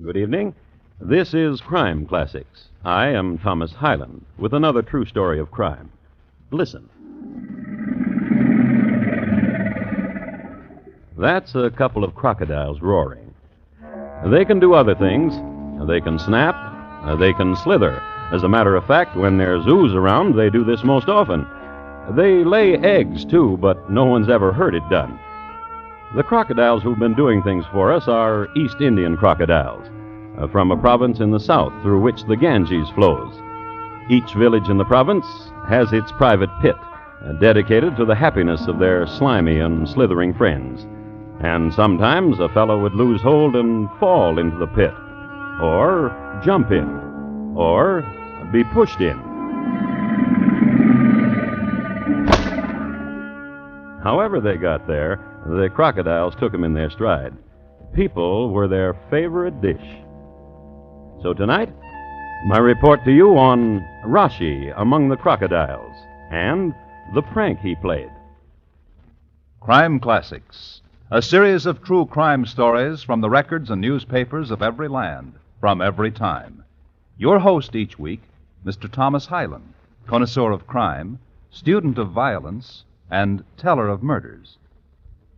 Good evening. This is Crime Classics. I am Thomas Hyland with another true story of crime. Listen. That's a couple of crocodiles roaring. They can do other things. They can snap. They can slither. As a matter of fact, when there's ooze around, they do this most often. They lay eggs, too, but no one's ever heard it done. The crocodiles who've been doing things for us are East Indian crocodiles, from a province in the south through which the Ganges flows. Each village in the province has its private pit, dedicated to the happiness of their slimy and slithering friends. And sometimes a fellow would lose hold and fall into the pit, or jump in, or be pushed in. However they got there, the crocodiles took them in their stride. People were their favorite dish. So tonight, my report to you on Raschi among the crocodiles and the prank he played. Crime Classics, a series of true crime stories from the records and newspapers of every land, from every time. Your host each week, Mr. Thomas Hyland, connoisseur of crime, student of violence, and teller of murders.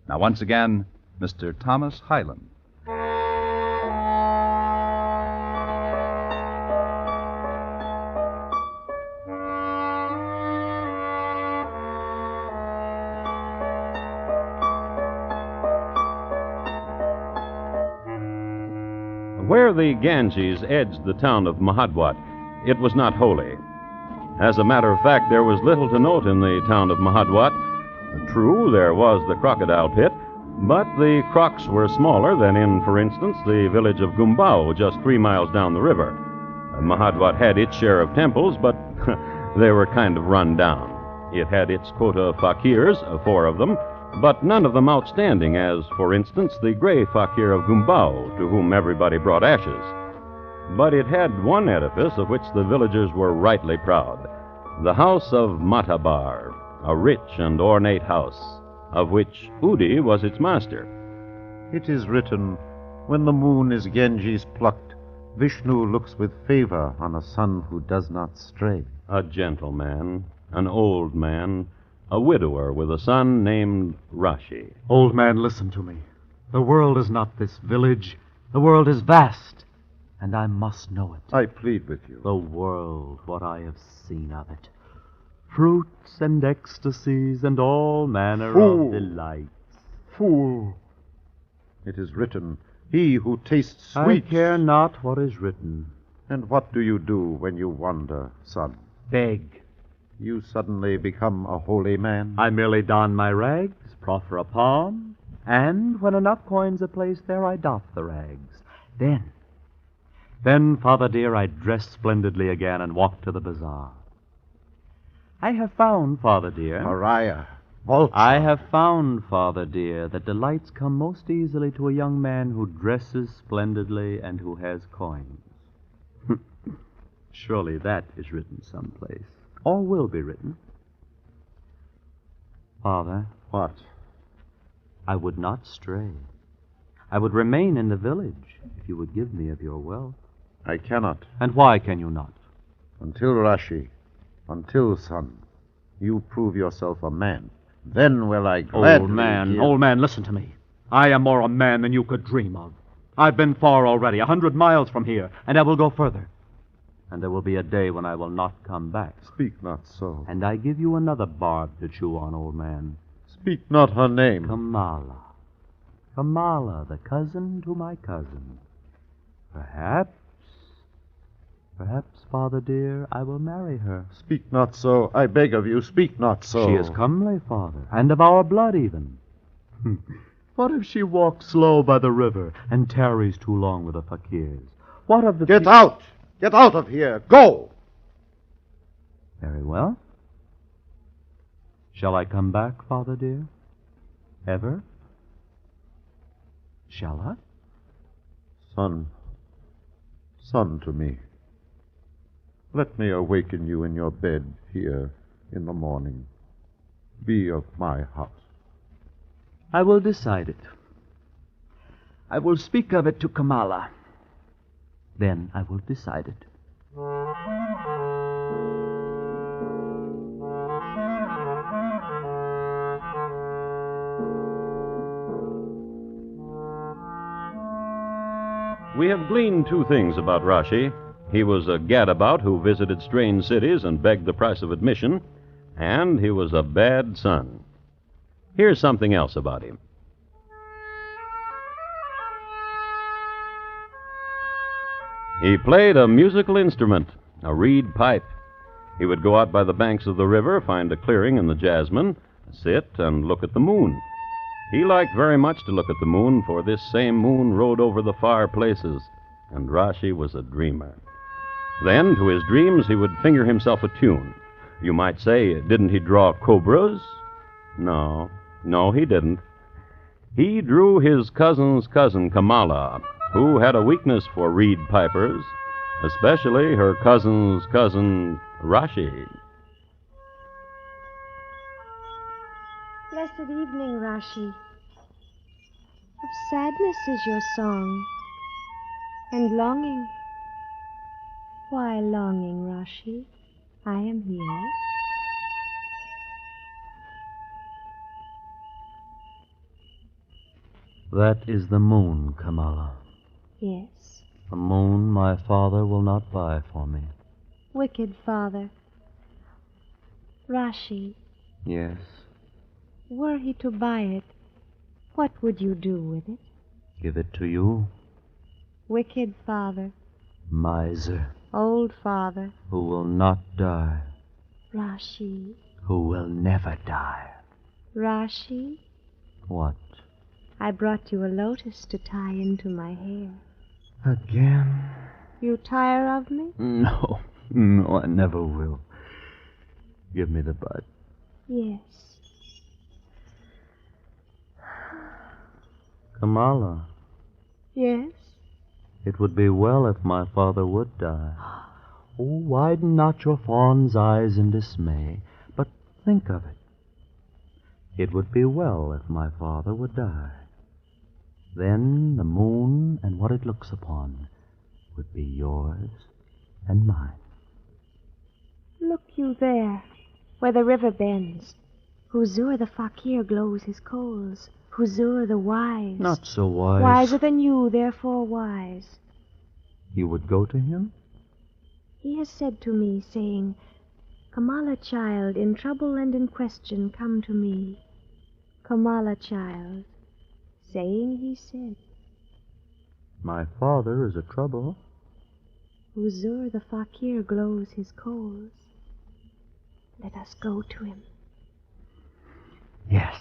Now, once again, Mr. Thomas Hyland. Where the Ganges edged the town of Mahadwat, it was not holy. As a matter of fact, there was little to note in the town of Mahadwat. True, there was the crocodile pit, but the crocs were smaller than in, for instance, the village of Gumbao, just 3 miles down the river. Mahadwat had its share of temples, but they were kind of run down. It had its quota of fakirs, 4 of them, but none of them outstanding, as, for instance, the gray fakir of Gumbao, to whom everybody brought ashes. But it had one edifice of which the villagers were rightly proud, the house of Matabar, a rich and ornate house, of which Udi was its master. It is written, when the moon is Ganges plucked, Vishnu looks with favor on a son who does not stray. A gentleman, an old man, a widower with a son named Raschi. Old man, listen to me. The world is not this village. The world is vast, and I must know it. I plead with you. The world, what I have seen of it. Fruits and ecstasies and all manner Fool. of delights. Fool! It is written, he who tastes I sweet. care not what is written. And what do you do when you wander, son? Beg. You suddenly become a holy man? I merely don my rags, proffer a palm, and when enough coins are placed there, I doff the rags. Then, Father dear, I dress splendidly again and walk to the bazaar. I have found, Father dear... Pariah, vulture. I have found, Father dear, that delights come most easily to a young man who dresses splendidly and who has coins. Surely that is written someplace, or will be written. Father. What? I would not stray. I would remain in the village if you would give me of your wealth. I cannot. And why can you not? Until Raschi, until, son, you prove yourself a man, then will I gladly Old man, listen to me. I am more a man than you could dream of. I've been far already, 100 miles from here, and I will go further. And there will be a day when I will not come back. Speak not so. And I give you another barb to chew on, old man. Speak not her name. Kamala. Kamala, the cousin to my cousin. Perhaps, Father dear, I will marry her. Speak not so. I beg of you, speak not so. She is comely, Father, and of our blood even. What if she walks slow by the river and tarries too long with the fakirs? What of the... Get out! Get out of here! Go! Very well. Shall I come back, Father dear? Ever? Shall I? Son to me. Let me awaken you in your bed here in the morning. Be of my house. I will decide it. I will speak of it to Kamala. Then I will decide it. We have gleaned two things about Raschi. He was a gadabout who visited strange cities and begged the price of admission, and he was a bad son. Here's something else about him. He played a musical instrument, a reed pipe. He would go out by the banks of the river, find a clearing in the jasmine, sit and look at the moon. He liked very much to look at the moon, for this same moon rode over the far places, and Raschi was a dreamer. Then, to his dreams, he would finger himself a tune. You might say, didn't he draw cobras? No, he didn't. He drew his cousin's cousin, Kamala, who had a weakness for reed pipers, especially her cousin's cousin, Raschi. Blessed evening, Raschi. Of sadness is your song, and longing. Why longing, Raschi? I am here. That is the moon, Kamala. Yes. A moon my father will not buy for me. Wicked father. Raschi, Yes. were he to buy it, what would you do with it? Give it to you, Wicked father. miser, Old father. who will not die, Raschi. who will never die. Raschi, What? I brought you a lotus to tie into my hair. Again? You tire of me? No, I never will. Give me the bud. Yes. Kamala, Yes? it would be well if my father would die. Oh, widen not your fawn's eyes in dismay, but think of it. It would be well if my father would die. Then the moon and what it looks upon would be yours and mine. Look you there, where the river bends. Huzur the fakir glows his coals. Huzur the wise. Not so wise. Wiser than you, therefore wise. You would go to him? He has said to me, saying, Kamala, child, in trouble and in question, come to me. Kamala, child, saying he said, My father is a trouble. Huzur the fakir glows his coals. Let us go to him. Yes.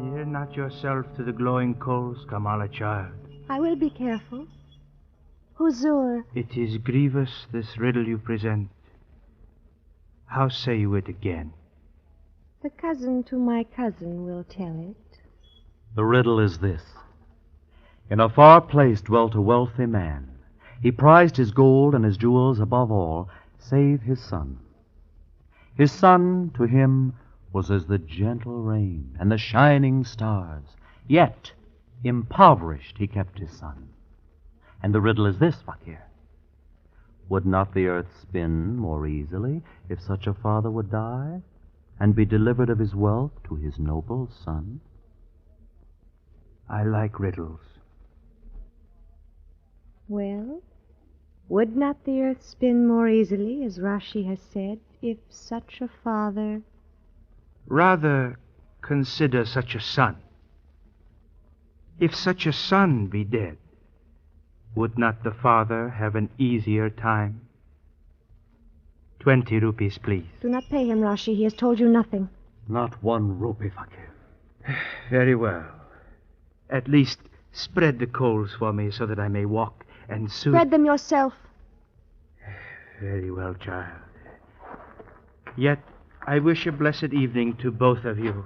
Near not yourself to the glowing coals, Kamala, child. I will be careful. Huzur, It is grievous, this riddle you present. How say you it again? the cousin to my cousin will tell it. The riddle is this. In a far place dwelt a wealthy man. He prized his gold and his jewels above all, save his son. His son to him was as the gentle rain and the shining stars. Yet, impoverished, he kept his son. And the riddle is this, Fakir. Would not the earth spin more easily if such a father would die and be delivered of his wealth to his noble son? I like riddles. Well, would not the earth spin more easily, as Raschi has said, if such a father... Rather consider such a son. If such a son be dead, would not the father have an easier time? 20 rupees, please. Do not pay him, Raschi. He has told you nothing. Not 1 rupee, Fakir. Very well. At least spread the coals for me so that I may walk and soon... Spread them yourself. Very well, child. Yet I wish a blessed evening to both of you.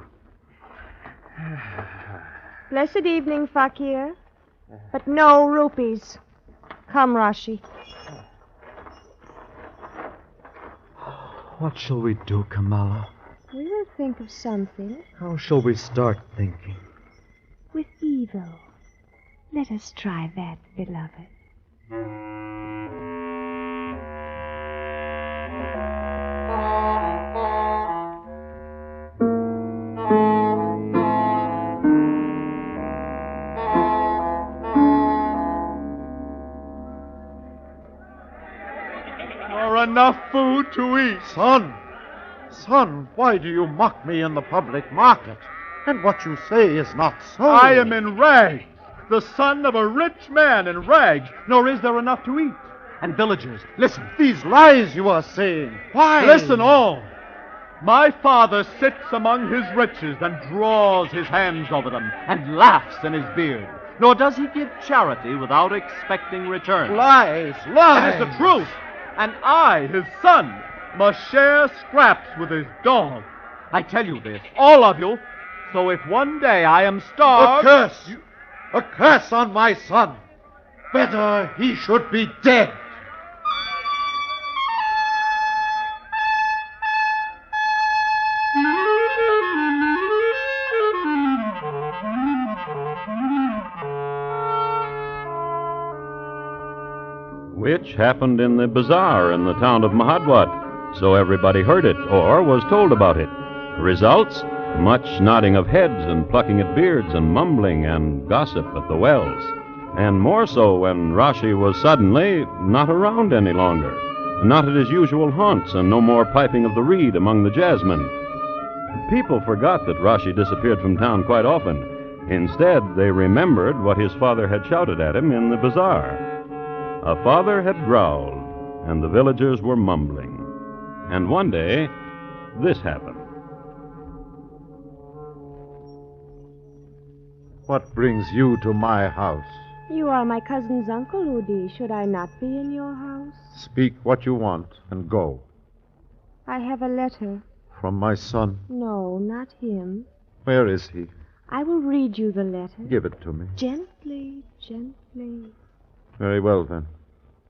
Blessed evening, Fakir. But no rupees. Come, Raschi. What shall we do, Kamala? We will think of something. How shall we start thinking? With evil. Let us try that, beloved. Enough food to eat. Son, why do you mock me in the public market? And what you say is not so. I am in rags, the son of a rich man in rags, nor is there enough to eat. And villagers, listen. These lies you are saying. Why? Listen all. My father sits among his riches and draws his hands over them and laughs in his beard. Nor does he give charity without expecting return. Lies. It is the truth. And I, his son, must share scraps with his dog. I tell you this, all of you, so if one day I am starved... A curse on my son. Better he should be dead. Which happened in the bazaar in the town of Mahadwat, so everybody heard it or was told about it. Results? Much nodding of heads and plucking at beards and mumbling and gossip at the wells. And more so when Raschi was suddenly not around any longer, not at his usual haunts, and no more piping of the reed among the jazzmen. People forgot that Raschi disappeared from town quite often. Instead, they remembered what his father had shouted at him in the bazaar. A father had growled, and the villagers were mumbling. And one day, this happened. What brings you to my house? You are my cousin's uncle, Udi. Should I not be in your house? Speak what you want and go. I have a letter. From my son? No, not him. Where is he? I will read you the letter. Give it to me. Gently, gently. Very well, then.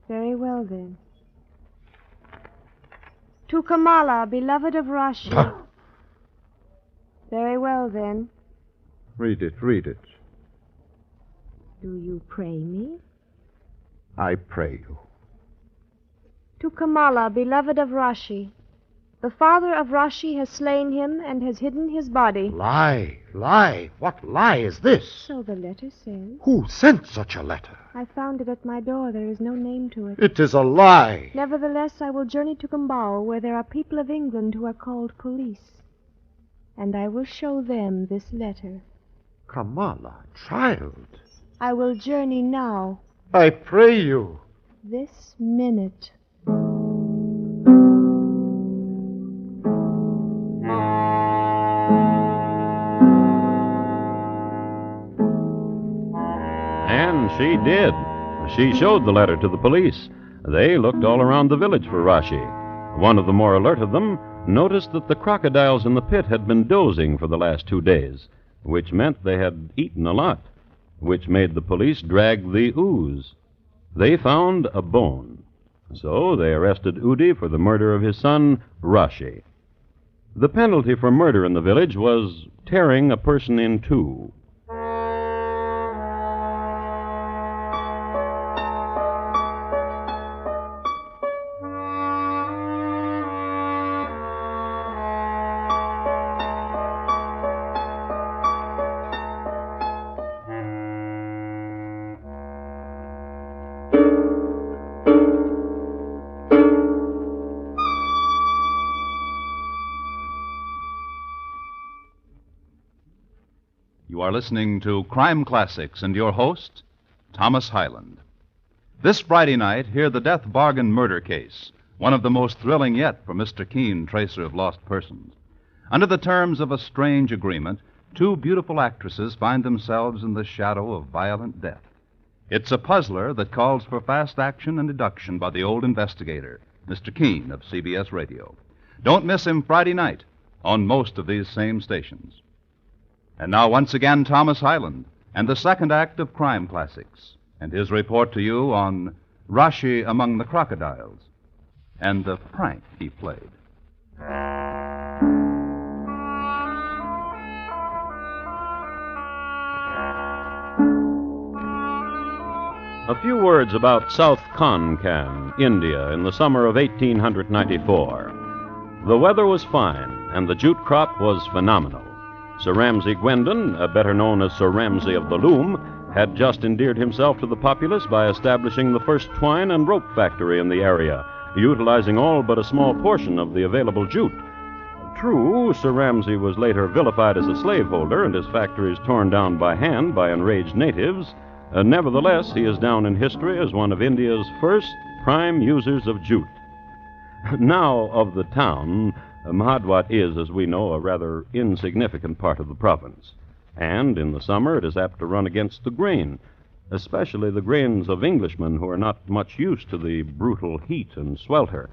Very well, then. To Kamala, beloved of Raschi. Very well, then. Read it. Do you pray me? I pray you. To Kamala, beloved of Raschi. The father of Raschi has slain him and has hidden his body. Lie. What lie is this? So the letter says. Who sent such a letter? I found it at my door. There is no name to it. It is a lie. Nevertheless, I will journey to Gumbau, where there are people of England who are called police. And I will show them this letter. Kamala, child. I will journey now. I pray you. This minute. And she did. She showed the letter to the police. They looked all around the village for Raschi. One of the more alert of them noticed that the crocodiles in the pit had been dozing for the last 2 days, which meant they had eaten a lot, which made the police drag the ooze. They found a bone. So they arrested Udi for the murder of his son, Raschi. The penalty for murder in the village was tearing a person in two. You are listening to Crime Classics and your host, Thomas Hyland. This Friday night, hear the death bargain murder case, one of the most thrilling yet for Mr. Keene, tracer of lost persons. Under the terms of a strange agreement, 2 beautiful actresses find themselves in the shadow of violent death. It's a puzzler that calls for fast action and deduction by the old investigator, Mr. Keene of CBS Radio. Don't miss him Friday night on most of these same stations. And now, once again, Thomas Hyland and the second act of Crime Classics, and his report to you on Raschi among the Crocodiles and the prank he played. A few words about South Konkan, India, in the summer of 1894. The weather was fine, and the jute crop was phenomenal. Sir Ramsay Gwendon, better known as Sir Ramsay of the Loom, had just endeared himself to the populace by establishing the first twine and rope factory in the area, utilizing all but a small portion of the available jute. True, Sir Ramsay was later vilified as a slaveholder and his factories torn down by hand by enraged natives. Nevertheless, he is down in history as one of India's first prime users of jute. Now, of the town, Mahadwat is, as we know, a rather insignificant part of the province. And in the summer, it is apt to run against the grain, especially the grains of Englishmen who are not much used to the brutal heat and swelter.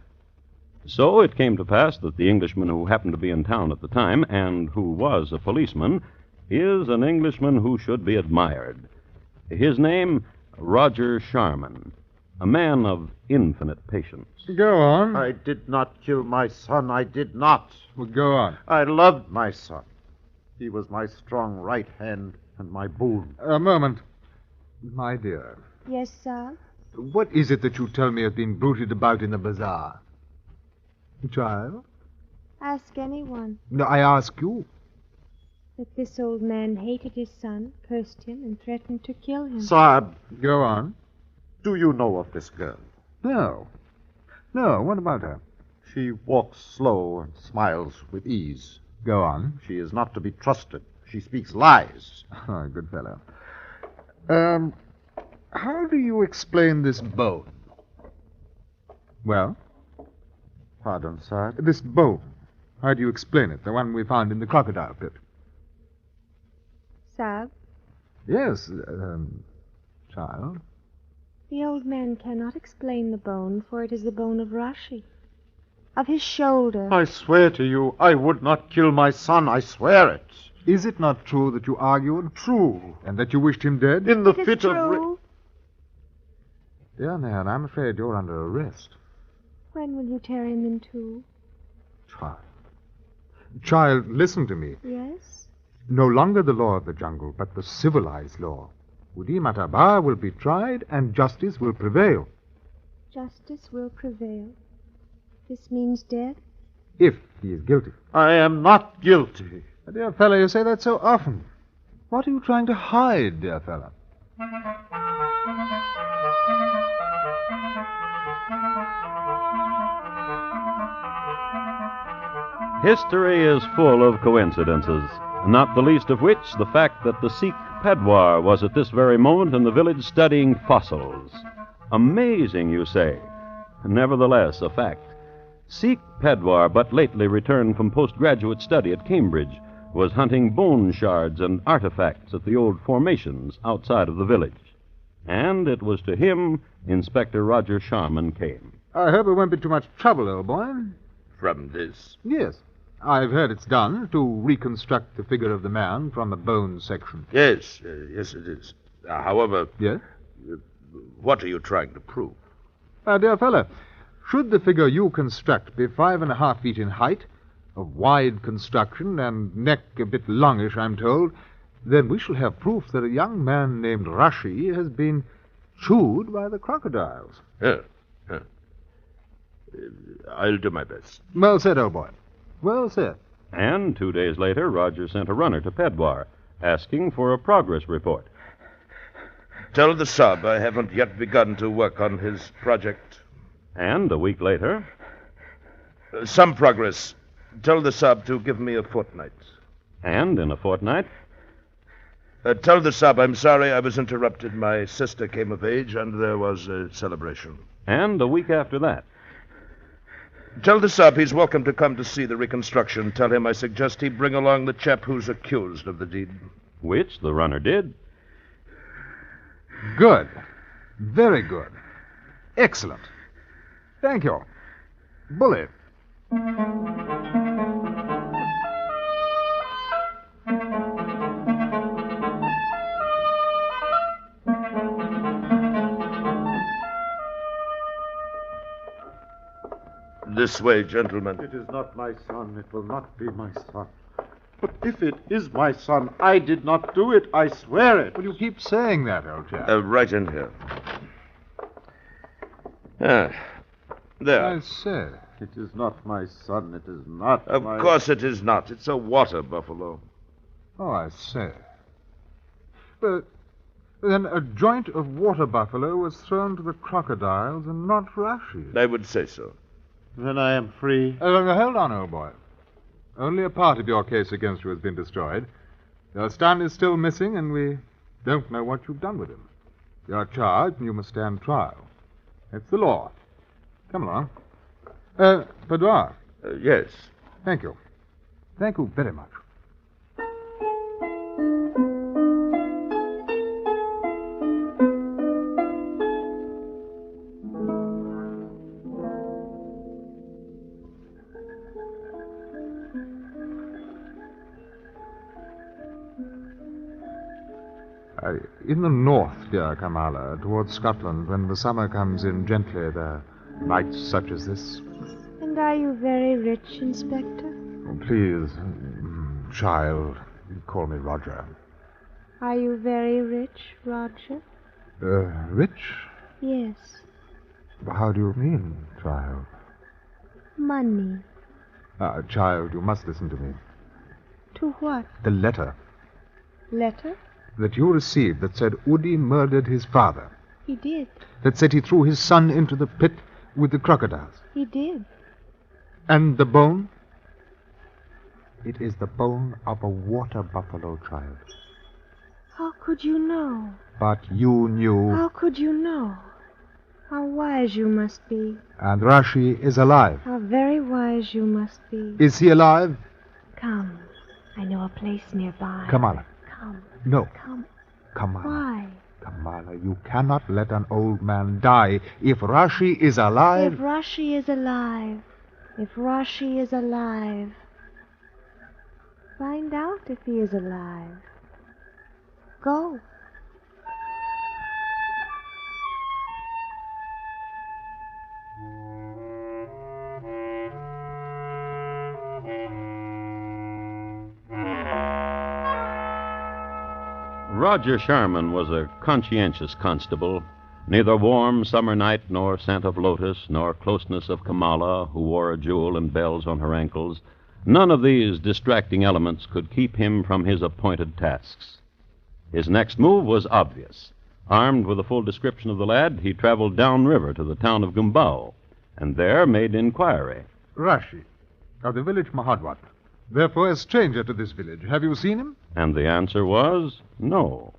So it came to pass that the Englishman who happened to be in town at the time, and who was a policeman, is an Englishman who should be admired. His name, Roger Sharman, a man of infinite patience. Go on. I did not kill my son. I did not. Well, go on. I loved my son. He was my strong right hand and my boon. A moment. My dear, Yes, sir. what is it that you tell me has been bruited about in the bazaar? Child? Ask anyone. No, I ask you. That this old man hated his son, cursed him, and threatened to kill him. Saab, Go on. do you know of this girl? No. No, what about her? She walks slow and smiles with ease. Go on. She is not to be trusted. She speaks lies. Oh, good fellow. How do you explain this bone? Well? Pardon, sir. This bone. How do you explain it? The one we found in the crocodile pit. Sab, Yes, child. the old man cannot explain the bone, for it is the bone of Raschi, of his shoulder. I swear to you, I would not kill my son. I swear it. Is it not true that you argued? True. And that you wished him dead? In the It is fit of... true. Dear man, I'm afraid you're under arrest. When will you tear him in two? Child. Child, listen to me. Yes? No longer the law of the jungle, but the civilized law. Udi Matabar will be tried, and justice will prevail. Justice will prevail. This means death? If he is guilty. I am not guilty. My dear fellow, you say that so often. What are you trying to hide, dear fellow? History is full of coincidences, not the least of which the fact that the Sikh Pedwar was at this very moment in the village studying fossils. Amazing, you say. Nevertheless, a fact. Sikh Pedwar, but lately returned from postgraduate study at Cambridge, was hunting bone shards and artifacts at the old formations outside of the village. And it was to him Inspector Roger Sharman came. I hope it won't be too much trouble, old boy. From this. Yes. I've heard it's done to reconstruct the figure of the man from a bone section. Yes, yes, it is. However, Yes? what are you trying to prove? My dear fellow, should the figure you construct be 5.5 feet in height, of wide construction, and neck a bit longish, I'm told, then we shall have proof that a young man named Raschi has been chewed by the crocodiles. Yeah. I'll do my best. Well said, old boy. Well said. And 2 days later, Roger sent a runner to Pedwar, asking for a progress report. Tell the sub I haven't yet begun to work on his project. And a week later, Some progress. Tell the sub to give me a fortnight. and in a fortnight, Tell the sub I'm sorry I was interrupted. My sister came of age and there was a celebration. and a week after that. Tell the sub he's welcome to come to see the reconstruction. Tell him I suggest he bring along the chap who's accused of the deed. Which the runner did. Good. Very good. Excellent. Thank you. Bully. This way, gentlemen. It is not my son. It will not be my son. But if it is my son, I did not do it. I swear it. Well, you keep saying that, old chap. Right in here. There. I say. It is not my son. It is not Of my... course it is not. It's a water buffalo. Oh, I say. But then a joint of water buffalo was thrown to the crocodiles and not Raschi. I would say so. Then I am free. Hold on, old boy. Only a part of your case against you has been destroyed. Your son is still missing, and we don't know what you've done with him. You're charged, and you must stand trial. That's the law. Come along. Boudoir. Yes. Thank you. Thank you very much. In the north, dear Kamala, towards Scotland, when the summer comes in gently, there are nights such as this. And are you very rich, Inspector? Oh, please, child, call me Roger. Are you very rich, Roger? Rich? Yes. How do you mean, child? Money. Child, you must listen to me. To what? The letter Letter? that you received that said Udi murdered his father. He did. That said he threw his son into the pit with the crocodiles. He did. And the bone? It is the bone of a water buffalo, child. How could you know? But you knew. How could you know? How wise you must be. And Raschi is alive. How very wise you must be. Is he alive? Come. I know a place nearby. Kamala. Come. No. Come. Kamala. Why? Kamala, you cannot let an old man die. If Raschi is alive... If Raschi is alive. If Raschi is alive. Find out if he is alive. Go. Roger Sharman was a conscientious constable. Neither warm summer night, nor scent of lotus, nor closeness of Kamala, who wore a jewel and bells on her ankles, none of these distracting elements could keep him from his appointed tasks. His next move was obvious. Armed with a full description of the lad, he traveled downriver to the town of Gumbao, and there made inquiry. Raschi, of the village Mahadwat. Therefore a stranger to this village. Have you seen him? And the answer was no.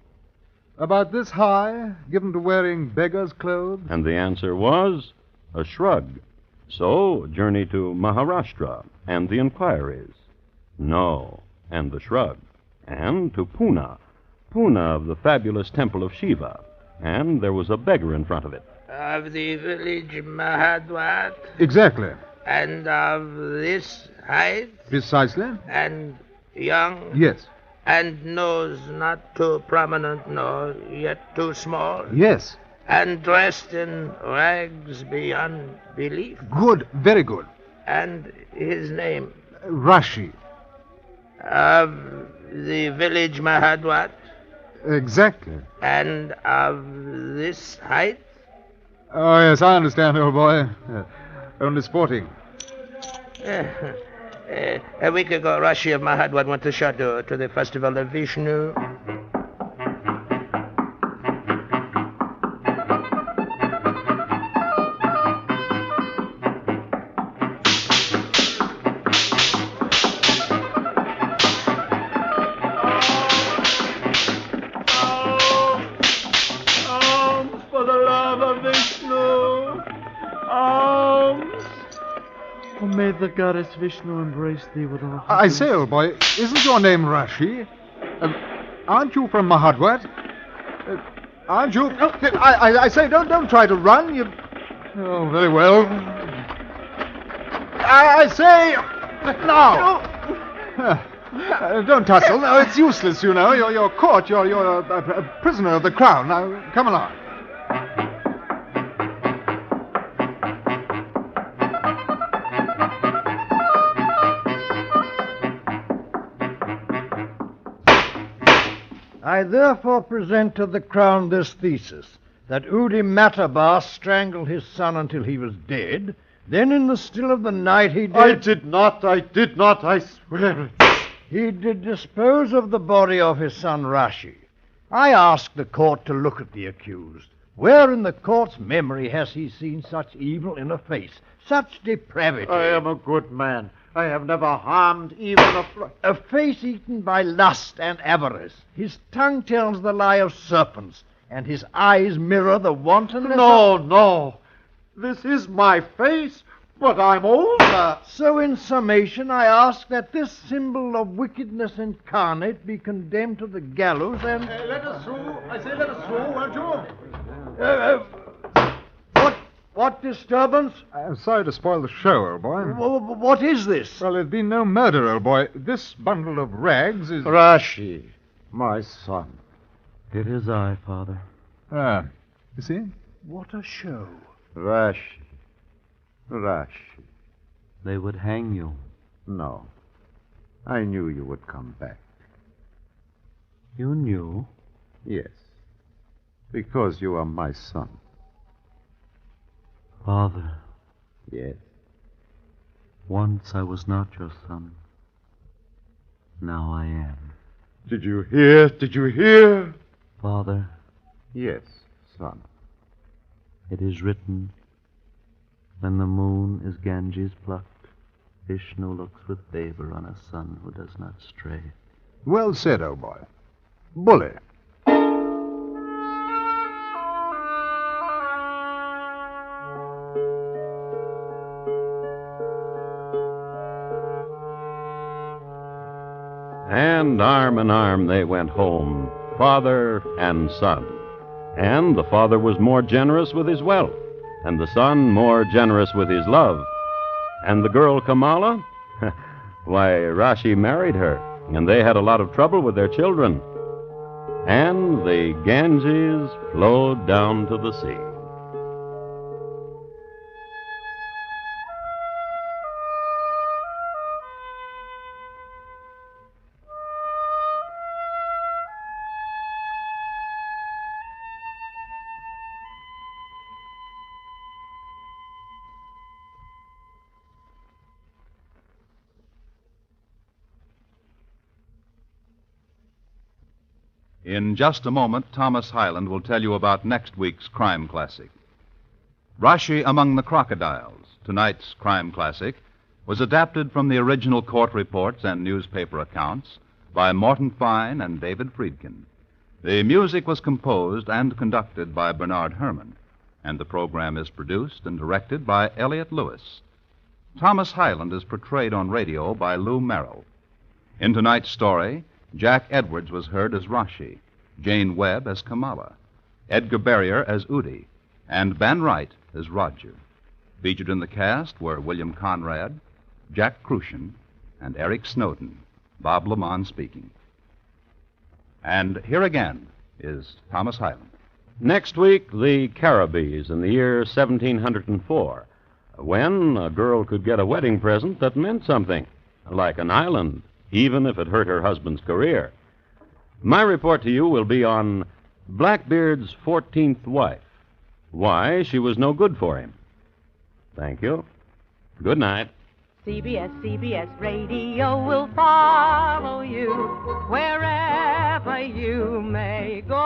About this high, given to wearing beggar's clothes? And the answer was a shrug. So, journey to Maharashtra, and the inquiries. No, and the shrug. And to Pune of the fabulous temple of Shiva. And there was a beggar in front of it. Of the village Mahadwat? Exactly. And of this height? Precisely. And young? Yes. And nose not too prominent, nor yet too small? Yes. And dressed in rags beyond belief? Good, very good. And his name? Raschi. Of the village Mahadwat? Exactly. And of this height? Oh, yes, I understand, old boy. Only sporting. A week ago, Raschi of Mahadwat went to Shadur to the festival of Vishnu. Alms for the love of Vishnu! Alms! Oh, may the goddess Vishnu embrace thee with all I say, old boy, isn't your name Raschi? Aren't you from Mahadwat? Aren't you? I say, don't try to run. You. Oh, very well. I say, now. Don't tussle. No, it's useless. You know, you're caught. You're a prisoner of the crown. Now, come along. I therefore present to the Crown this thesis, that Udi Matabas strangled his son until he was dead. Then in the still of the night he did... I did not, I swear it. He did dispose of the body of his son Raschi. I ask the court to look at the accused. Where in the court's memory has he seen such evil in a face, such depravity? I am a good man. I have never harmed even a face eaten by lust and avarice. His tongue tells the lie of serpents, and his eyes mirror the wantonness No. This is my face, but I'm older. So in summation, I ask that this symbol of wickedness incarnate be condemned to the gallows and... Let us through. I say let us through, won't you? What disturbance? I'm sorry to spoil the show, old boy. What is this? Well, there's been no murder, old boy. This bundle of rags is... Raschi, my son. It is I, Father. Ah, you see? What a show. Raschi. They would hang you. No. I knew you would come back. You knew? Yes. Because you are my son. Father. Yes. Once I was not your son. Now I am. Did you hear? Father. Yes, son. It is written, when the moon is Ganges plucked, Vishnu looks with favor on a son who does not stray. Well said, old boy. Bully. And arm in arm they went home, father and son. And the father was more generous with his wealth, and the son more generous with his love. And the girl Kamala? Why, Raschi married her, and they had a lot of trouble with their children. And the Ganges flowed down to the sea. In just a moment, Thomas Hyland will tell you about next week's crime classic. Raschi Among the Crocodiles, tonight's crime classic, was adapted from the original court reports and newspaper accounts by Morton Fine and David Friedkin. The music was composed and conducted by Bernard Herrmann, and the program is produced and directed by Elliott Lewis. Thomas Hyland is portrayed on radio by Lou Merrill. In tonight's story, Jack Edwards was heard as Raschi, Jane Webb as Kamala, Edgar Barrier as Udi, and Ben Wright as Roger. Featured in the cast were William Conrad, Jack Crucian, and Eric Snowden, Bob Lamont speaking. And here again is Thomas Hyland. Next week, the Caribbees in the year 1704, when a girl could get a wedding present that meant something, like an island, even if it hurt her husband's career. My report to you will be on Blackbeard's 14th wife, why she was no good for him. Thank you. Good night. CBS Radio will follow you wherever you may go.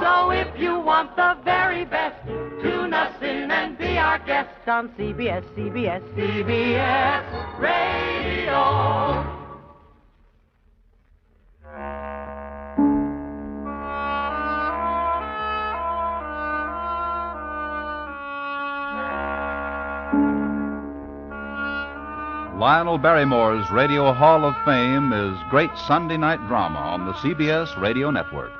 So if you want the very best, tune us in and be our guest on CBS Radio. Lionel Barrymore's Radio Hall of Fame is great Sunday night drama on the CBS Radio Network.